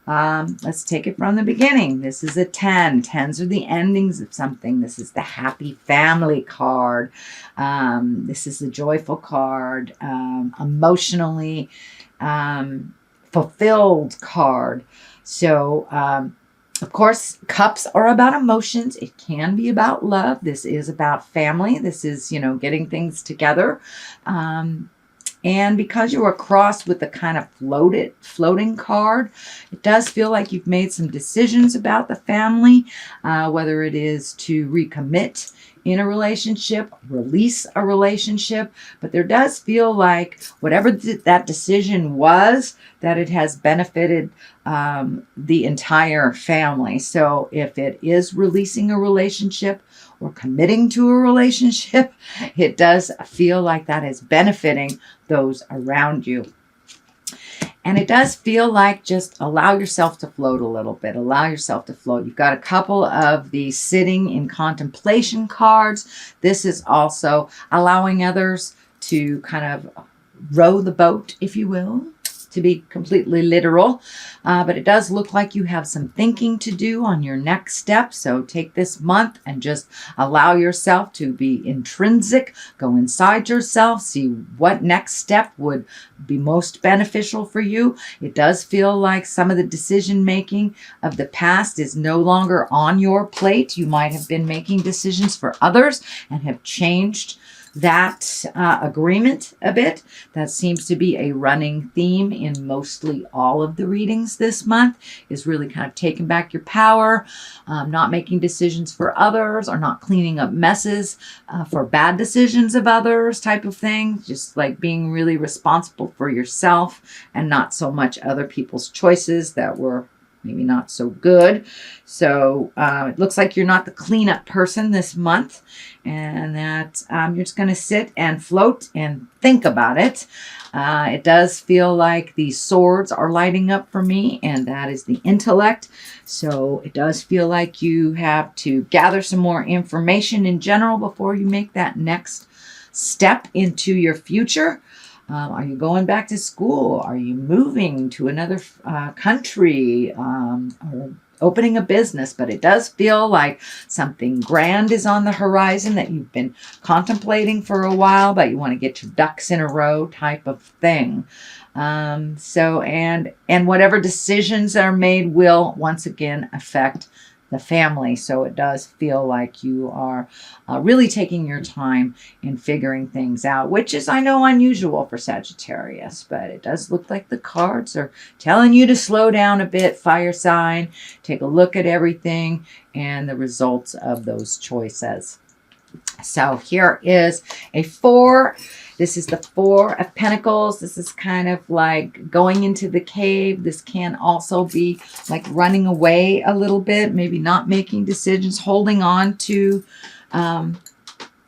Let's take it from the beginning. This is a 10. Tens are the endings of something. This is the happy family card. This is the joyful card. Emotionally fulfilled card. So, of course, cups are about emotions. It can be about love. This is about family. This is, getting things together. And because you are crossed with the kind of floating card, it does feel like you've made some decisions about the family, whether it is to recommit in a relationship, release a relationship. But there does feel like whatever that decision was, that it has benefited the entire family. So if it is releasing a relationship or committing to a relationship, it does feel like that is benefiting those around you. And it does feel like just allow yourself to float a little bit. Allow yourself to float. You've got a couple of the sitting in contemplation cards. This is also allowing others to kind of row the boat, if you will, to be completely literal. But it does look like you have some thinking to do on your next step. So take this month and just allow yourself to be intrinsic. Go inside yourself. See what next step would be most beneficial for you. It does feel like some of the decision making of the past is no longer on your plate. You might have been making decisions for others and have changed that agreement a bit. That seems to be a running theme in mostly all of the readings this month, is really kind of taking back your power, not making decisions for others, or not cleaning up messes for bad decisions of others type of thing. Just like being really responsible for yourself and not so much other people's choices that were maybe not so good. So it looks like you're not the cleanup person this month, and that you're just going to sit and float and think about it. It does feel like the swords are lighting up for me, and that is the intellect. So it does feel like you have to gather some more information in general before you make that next step into your future. Are you going back to school? Are you moving to another country? Or opening a business? But it does feel like something grand is on the horizon that you've been contemplating for a while, but you want to get your ducks in a row type of thing. And whatever decisions are made will once again affect the family. So it does feel like you are really taking your time in figuring things out, which is, I know, unusual for Sagittarius, but it does look like the cards are telling you to slow down a bit, fire sign, take a look at everything and the results of those choices. So here is a 4. This is the 4 of Pentacles. This is kind of like going into the cave. This can also be like running away a little bit, maybe not making decisions, holding on to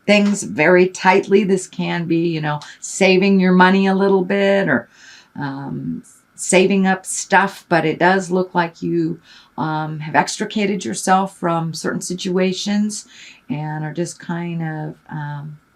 things very tightly. This can be, saving your money a little bit, or saving up stuff, but it does look like you have extricated yourself from certain situations and are just kind of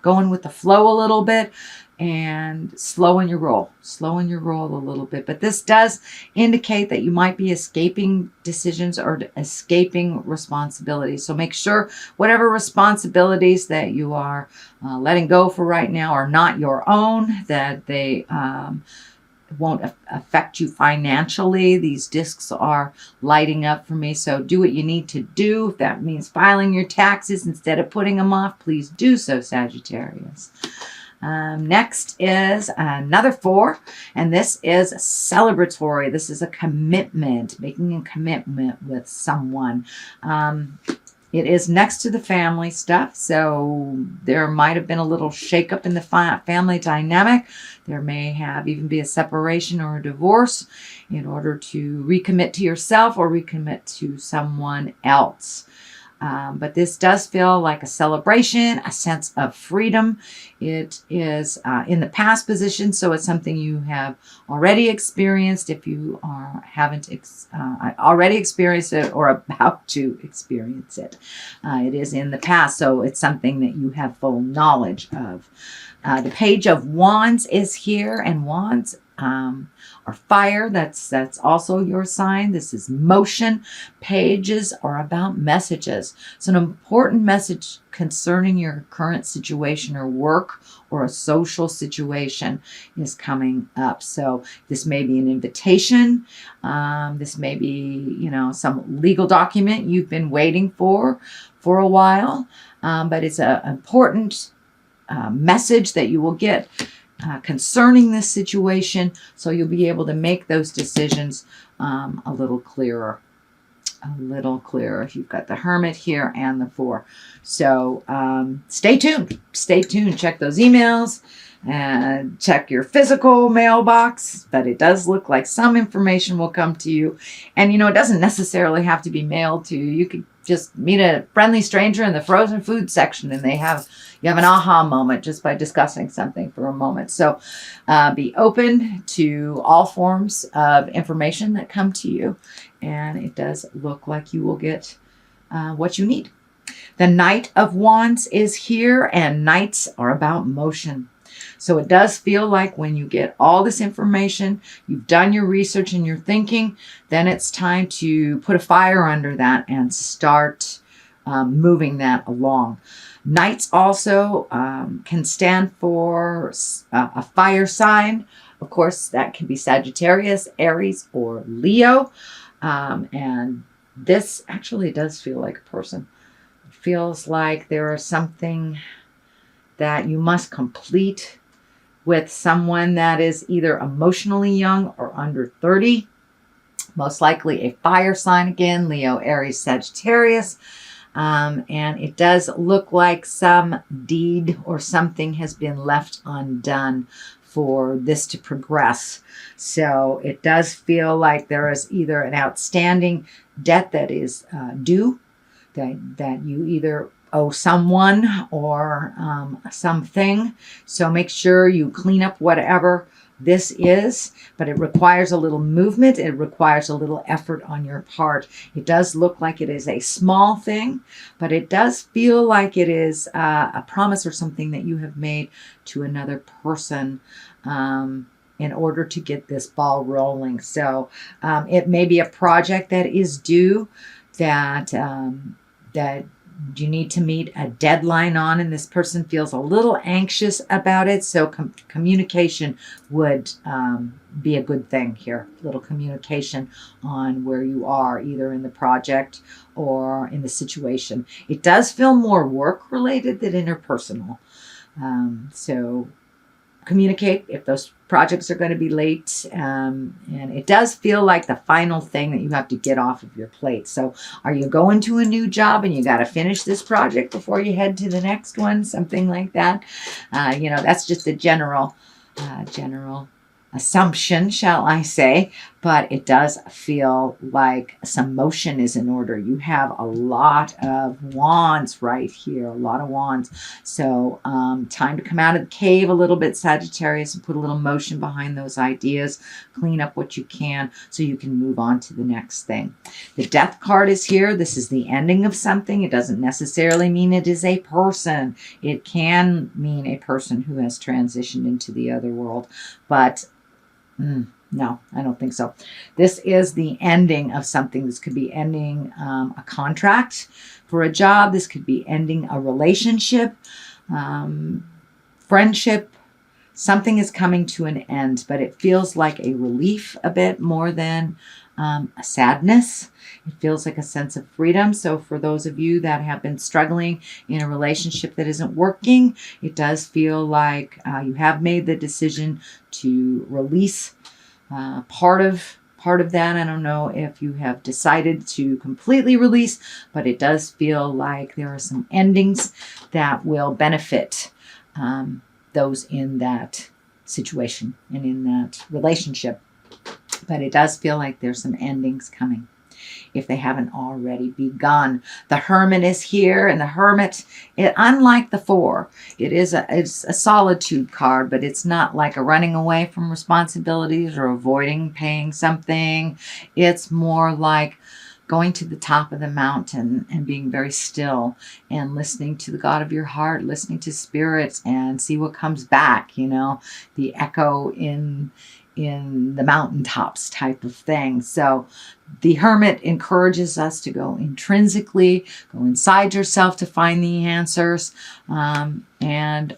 going with the flow a little bit and slowing your roll a little bit. But this does indicate that you might be escaping decisions or escaping responsibilities. So make sure whatever responsibilities that you are letting go for right now are not your own, that they won't affect you financially. These discs are lighting up for me. So do what you need to do. If that means filing your taxes instead of putting them off, please do so, Sagittarius. Next is another 4, and this is celebratory. This is a commitment, making a commitment with someone. It is next to the family stuff, so there might have been a little shakeup in the family dynamic. There may have even be a separation or a divorce in order to recommit to yourself or recommit to someone else. But this does feel like a celebration, a sense of freedom. It is in the past position, so it's something you have already experienced. If you haven't already experienced it or about to experience it, it is in the past, so it's something that you have full knowledge of. The Page of Wands is here, and Wands or fire. That's also your sign. This is motion. Pages are about messages. So an important message concerning your current situation or work or a social situation is coming up. So this may be an invitation. This may be, some legal document you've been waiting for a while. But it's an important message that you will get concerning this situation, so you'll be able to make those decisions a little clearer. You've got the Hermit here and the Four. So stay tuned. Check those emails and check your physical mailbox. But it does look like some information will come to you. And, it doesn't necessarily have to be mailed to you. You could just meet a friendly stranger in the frozen food section and you have an aha moment just by discussing something for a moment. So be open to all forms of information that come to you. And it does look like you will get what you need. The Knight of Wands is here, and knights are about motion. So it does feel like when you get all this information, you've done your research and your thinking, then it's time to put a fire under that and start moving that along. Knights also can stand for a fire sign. Of course, that can be Sagittarius, Aries, or Leo. And this actually does feel like a person. It feels like there is something that you must complete with someone that is either emotionally young or under 30. Most likely a fire sign again, Leo, Aries, Sagittarius. And it does look like some deed or something has been left undone for this to progress. So it does feel like there is either an outstanding debt that is due, that you either owe someone or something. So make sure you clean up whatever this is, but it requires a little movement. It requires a little effort on your part. It does look like it is a small thing, but it does feel like it is a promise or something that you have made to another person in order to get this ball rolling. So it may be a project that is due that you need to meet a deadline on, and this person feels a little anxious about it. So communication would be a good thing here. Little communication on where you are, either in the project or in the situation. It does feel more work related than interpersonal. So communicate if those projects are going to be late. And it does feel like the final thing that you have to get off of your plate. So are you going to a new job and you got to finish this project before you head to the next one? Something like that. That's just a general assumption, shall I say, but it does feel like some motion is in order. You have a lot of wands right here, a lot of wands. So time to come out of the cave a little bit, Sagittarius, and put a little motion behind those ideas. Clean up what you can so you can move on to the next thing. The Death card is here. This is the ending of something. It doesn't necessarily mean it is a person. It can mean a person who has transitioned into the other world, but no, I don't think so. This is the ending of something. This could be ending a contract for a job. This could be ending a relationship, friendship. Something is coming to an end, but it feels like a relief a bit more than a sadness. It feels like a sense of freedom. So for those of you that have been struggling in a relationship that isn't working, it does feel like you have made the decision to release part of that. I don't know if you have decided to completely release, but it does feel like there are some endings that will benefit those in that situation and in that relationship. But it does feel like there's some endings coming, if they haven't already begun. The Hermit is here, and the Hermit, unlike the Four, it's a solitude card, but it's not like a running away from responsibilities or avoiding paying something. It's more like going to the top of the mountain and being very still and listening to the God of your heart, listening to spirits, and see what comes back. The echo in in the mountaintops type of thing. So the Hermit encourages us to go intrinsically, go inside yourself to find the answers, and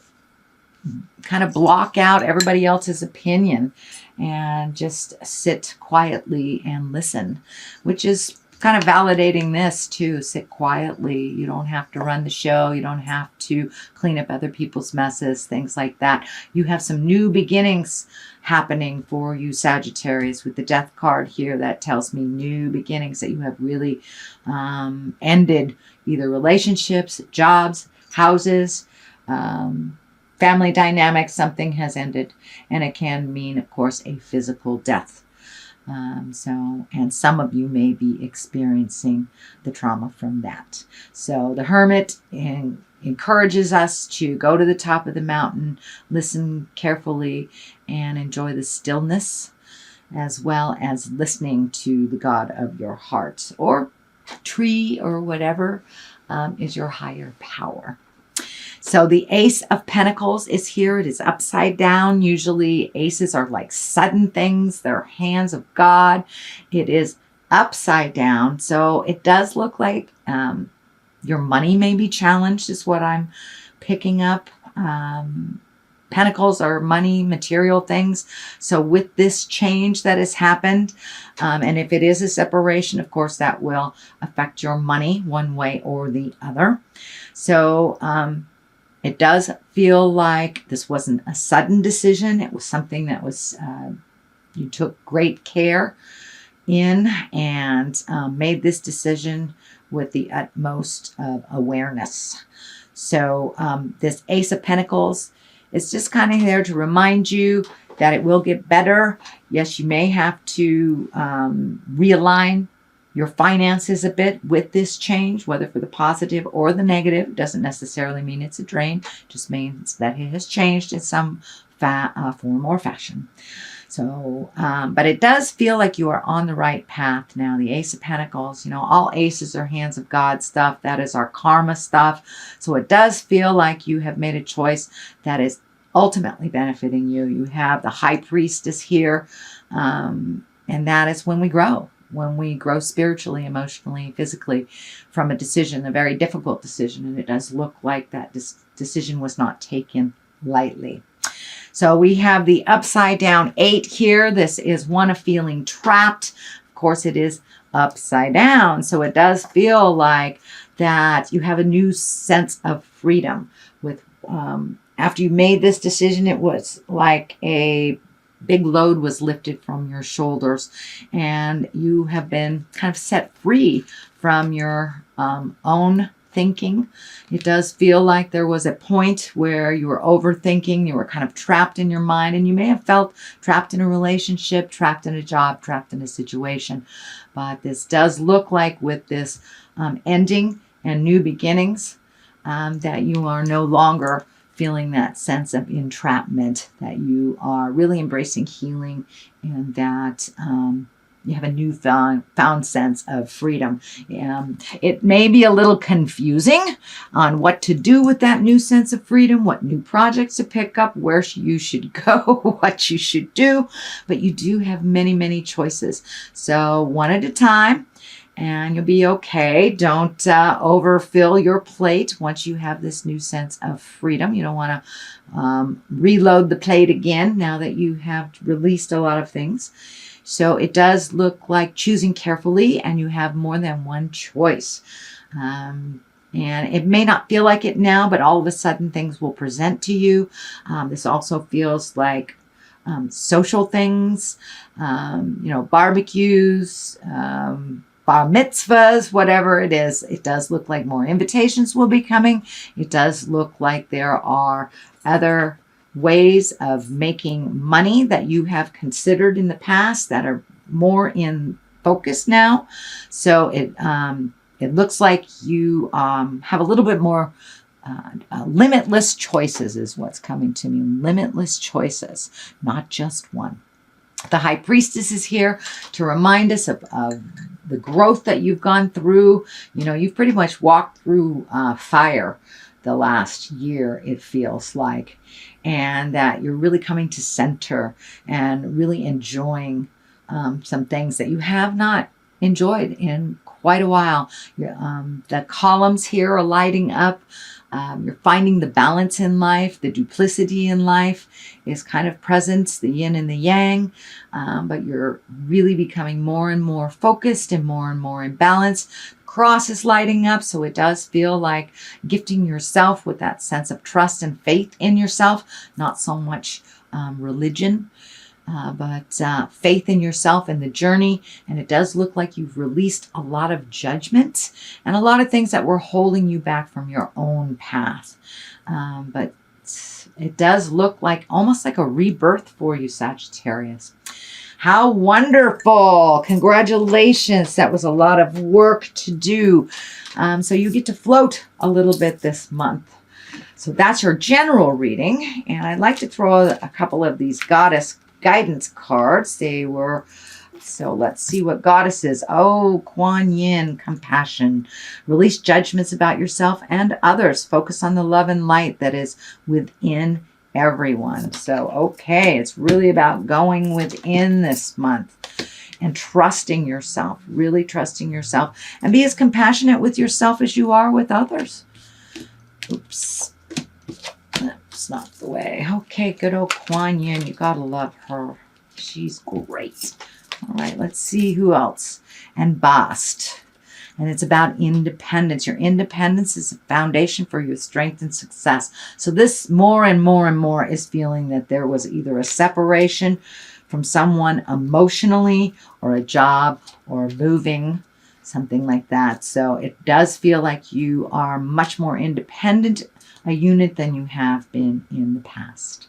kind of block out everybody else's opinion and just sit quietly and listen, which is kind of validating this too. Sit quietly. You don't have to run the show. You don't have to clean up other people's messes, things like that. You have some new beginnings happening for you, Sagittarius, with the Death card here. That tells me new beginnings, that you have really ended either relationships, jobs, houses, family dynamics. Something has ended, and it can mean, of course, a physical death. And some of you may be experiencing the trauma from that. So the Hermit encourages us to go to the top of the mountain, listen carefully, and enjoy the stillness, as well as listening to the God of your heart, or tree, or whatever is your higher power. So the Ace of Pentacles is here. It is upside down. Usually aces are like sudden things. They're hands of God. It is upside down. So it does look like your money may be challenged, is what I'm picking up. Pentacles are money, material things. So with this change that has happened, and if it is a separation, of course, that will affect your money one way or the other. So it does feel like this wasn't a sudden decision. It was something that was, you took great care in, and made this decision with the utmost of awareness. So this Ace of Pentacles is just kind of there to remind you that it will get better. Yes, you may have to realign your finances a bit with this change, whether for the positive or the negative. Doesn't necessarily mean it's a drain, just means that it has changed in some form or fashion. So, but it does feel like you are on the right path now. The Ace of Pentacles, you know, all aces are hands of God stuff. That is our karma stuff. So it does feel like you have made a choice that is ultimately benefiting you. You have the High Priestess here, and that is when we grow. When we grow spiritually, emotionally, physically from a decision, a very difficult decision. And it does look like that decision was not taken lightly. So we have the upside down 8 here. This is one of feeling trapped. Of course, it is upside down. So it does feel like that you have a new sense of freedom. With after you made this decision, it was like a big load was lifted from your shoulders, and you have been kind of set free from your own thinking. It does feel like there was a point where you were overthinking, you were kind of trapped in your mind, and you may have felt trapped in a relationship, trapped in a job, trapped in a situation. But this does look like with this ending and new beginnings, that you are no longer feeling that sense of entrapment, that you are really embracing healing, and that you have a newfound sense of freedom. It may be a little confusing on what to do with that new sense of freedom, what new projects to pick up, where you should go, what you should do, but you do have many, many choices. So one at a time, and you'll be okay. Don't overfill your plate once you have this new sense of freedom. You don't want to reload the plate again now that you have released a lot of things. So it does look like choosing carefully, and you have more than one choice. And it may not feel like it now, but all of a sudden things will present to you. This also feels like social things, barbecues, bar mitzvahs, whatever it is. It does look like more invitations will be coming. It does look like there are other ways of making money that you have considered in the past that are more in focus now. So it looks like you have a little bit more limitless choices is what's coming to me. Limitless choices, not just one. The High Priestess is here to remind us of the growth that you've gone through. You know, you've pretty much walked through fire the last year, it feels like, and that you're really coming to center and really enjoying some things that you have not enjoyed in quite a while. The columns here are lighting up. You're finding the balance in life. The duplicity in life is kind of present, the yin and the yang, but you're really becoming more and more focused and more in balance. Cross is lighting up, so it does feel like gifting yourself with that sense of trust and faith in yourself, not so much religion. But faith in yourself and the journey. And it does look like you've released a lot of judgment and a lot of things that were holding you back from your own path. But it does look like almost like a rebirth for you, Sagittarius. How wonderful. Congratulations. That was a lot of work to do. So you get to float a little bit this month. So that's your general reading. And I'd like to throw a couple of these goddess guidance cards. So let's see what goddesses. Oh, Kuan Yin, compassion. Release judgments about yourself and others. Focus on the love and light that is within everyone. So, okay, it's really about going within this month and trusting yourself, really trusting yourself, and be as compassionate with yourself as you are with others. Oops. That's not the way. Okay, good old Kuan Yin. You gotta love her. She's great. All right, let's see who else. And Bast. And it's about independence. Your independence is a foundation for your strength and success. So this more and more is feeling that there was either a separation from someone emotionally or a job or moving, something like that. So it does feel like you are much more independent a unit than you have been in the past.